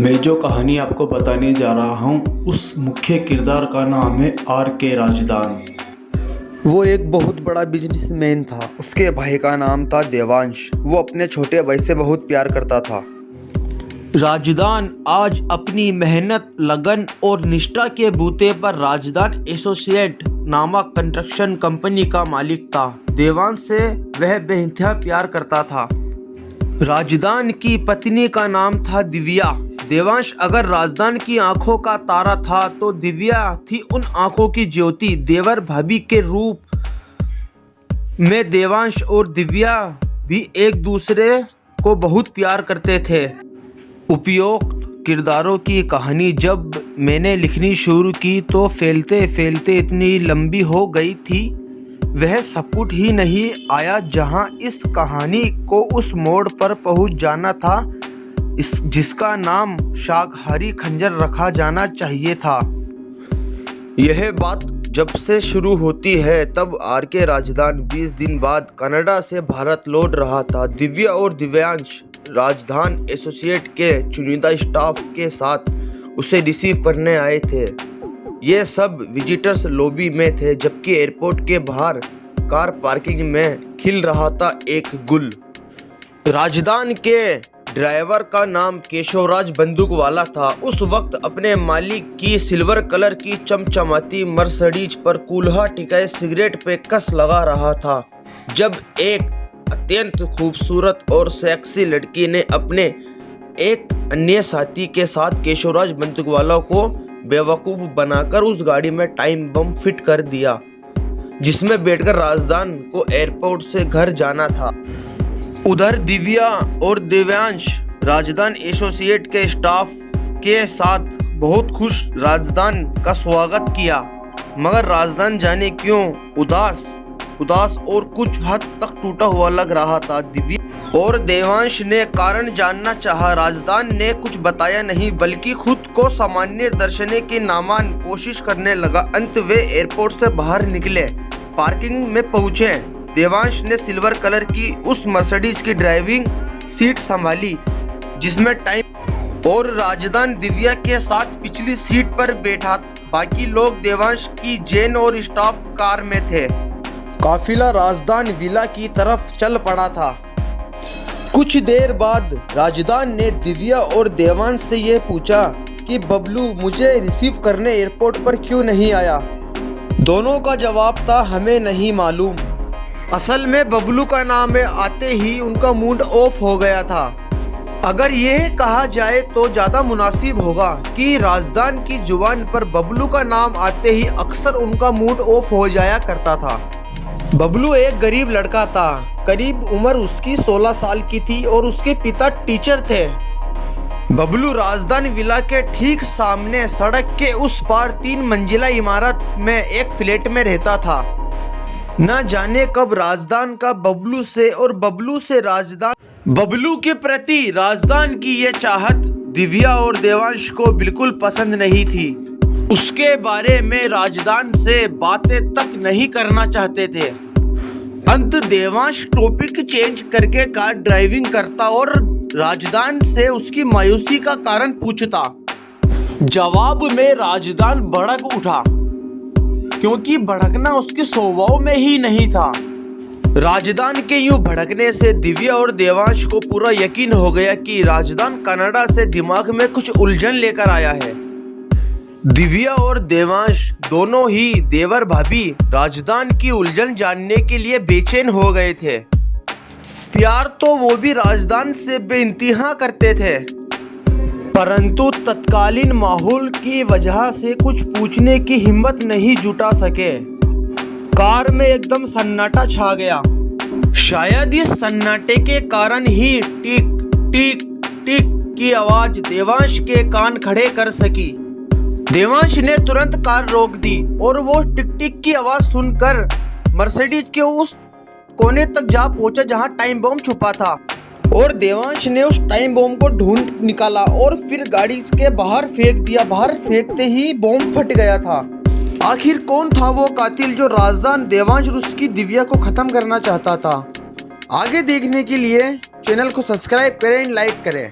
मैं जो कहानी आपको बताने जा रहा हूँ उस मुख्य किरदार का नाम है आर.के. राजदान। वो एक बहुत बड़ा बिजनेसमैन था। उसके भाई का नाम था देवांश। वो अपने छोटे भाई से बहुत प्यार करता था। राजदान आज अपनी मेहनत, लगन और निष्ठा के बूते पर राजदान एसोसिएट नामक कंस्ट्रक्शन कंपनी का मालिक था। देवांश से वह बेइंतहा प्यार करता था। राजदान की पत्नी का नाम था दिव्या। देवांश अगर राजदान की आंखों का तारा था तो दिव्या थी उन आंखों की ज्योति। देवर भाभी के रूप में देवांश और दिव्या भी एक दूसरे को बहुत प्यार करते थे। उपयुक्त किरदारों की कहानी जब मैंने लिखनी शुरू की तो फैलते फैलते इतनी लंबी हो गई थी, वह सपुट ही नहीं आया जहां इस कहानी को उस मोड़ पर पहुंच जाना था जिसका नाम शाकाहारी खंजर रखा जाना चाहिए था। यह बात जब से शुरू होती है तब आर.के. राजदान 20 दिन बाद कनाडा से भारत लौट रहा था। दिव्या और दिव्यांश राजदान एसोसिएट के चुनिंदा स्टाफ के साथ उसे रिसीव करने आए थे। ये सब विजिटर्स लॉबी में थे, जबकि एयरपोर्ट के बाहर कार पार्किंग में खिल रहा था एक गुल। राजदान के ड्राइवर का नाम केशवराज बंदूकवाला था। उस वक्त अपने मालिक की सिल्वर कलर की चमचमाती मर्सिडीज पर कूल्हा टिकाए सिगरेट पे कस लगा रहा था, जब एक अत्यंत खूबसूरत और सेक्सी लड़की ने अपने एक अन्य साथी के साथ केशवराज बंदूकवाला को बेवकूफ़ बनाकर उस गाड़ी में टाइम बम फिट कर दिया जिसमें बैठकर राजदान को एयरपोर्ट से घर जाना था। उधर दिव्या और दिव्यांश राजदान एसोसिएट के स्टाफ के साथ बहुत खुश राजदान का स्वागत किया, मगर राजदान जाने क्यों उदास और कुछ हद तक टूटा हुआ लग रहा था। दिव्या और देवांश ने कारण जानना चाहा। राजदान ने कुछ बताया नहीं, बल्कि खुद को सामान्य दर्शने की नामान कोशिश करने लगा। अंत वे एयरपोर्ट से बाहर निकले, पार्किंग में पहुंचे। देवांश ने सिल्वर कलर की उस मर्सिडीज की ड्राइविंग सीट संभाली जिसमें टाइम और राजदान दिव्या के साथ पिछली सीट पर बैठा। बाकी लोग देवांश की जेन और स्टाफ कार में थे। काफिला राजदान विला की तरफ चल पड़ा था। कुछ देर बाद राजदान ने दिव्या और देवांश से यह पूछा कि बबलू मुझे रिसीव करने एयरपोर्ट पर क्यों नहीं आया। दोनों का जवाब था हमें नहीं मालूम। असल में बबलू का नाम आते ही उनका मूड ऑफ हो गया था। अगर यह कहा जाए तो ज़्यादा मुनासिब होगा कि राजदान की जुबान पर बबलू का नाम आते ही अक्सर उनका मूड ऑफ हो जाया करता था। बबलू एक गरीब लड़का था। करीब उम्र उसकी 16 साल की थी और उसके पिता टीचर थे। बबलू राजदान विला के ठीक सामने सड़क के उस पार 3 मंजिला इमारत में एक फ्लैट में रहता था। न जाने कब राजदान का बबलू से और बबलू से बबलू के प्रति राजदान की ये चाहत दिव्या और देवांश को बिल्कुल पसंद नहीं थी। उसके बारे में राजदान से बातें तक नहीं करना चाहते थे। अंत देवांश टॉपिक चेंज करके कार ड्राइविंग करता और राजदान से उसकी मायूसी का कारण पूछता। जवाब में राजदान भड़क उठा, क्योंकि भड़कना उसके स्वभाव में ही नहीं था। राजदान के यूं भड़कने से दिव्या और देवांश को पूरा यकीन हो गया कि राजदान कनाडा से दिमाग में कुछ उलझन लेकर आया है। दिव्या और देवांश दोनों ही देवर भाभी राजदान की उलझन जानने के लिए बेचैन हो गए थे। प्यार तो वो भी राजदान से बेइंतहा करते थे, परंतु तत्कालीन माहौल की वजह से कुछ पूछने की हिम्मत नहीं जुटा सके। कार में एकदम सन्नाटा छा गया। शायद इस सन्नाटे के कारण ही टिक टिक टिक की आवाज देवांश के कान खड़े कर सकी। देवांश ने तुरंत कार रोक दी और वो टिक टिक की आवाज सुनकर मर्सिडीज के उस कोने तक जा पहुंचा जहां टाइम बम छुपा था। और देवांश ने उस टाइम बम को ढूंढ निकाला और फिर गाड़ी के बाहर फेंक दिया। बाहर फेंकते ही बम फट गया था। आखिर कौन था वो कातिल जो राजदान, देवांश और उसकी दिव्या को खत्म करना चाहता था? आगे देखने के लिए चैनल को सब्सक्राइब करें, लाइक करें।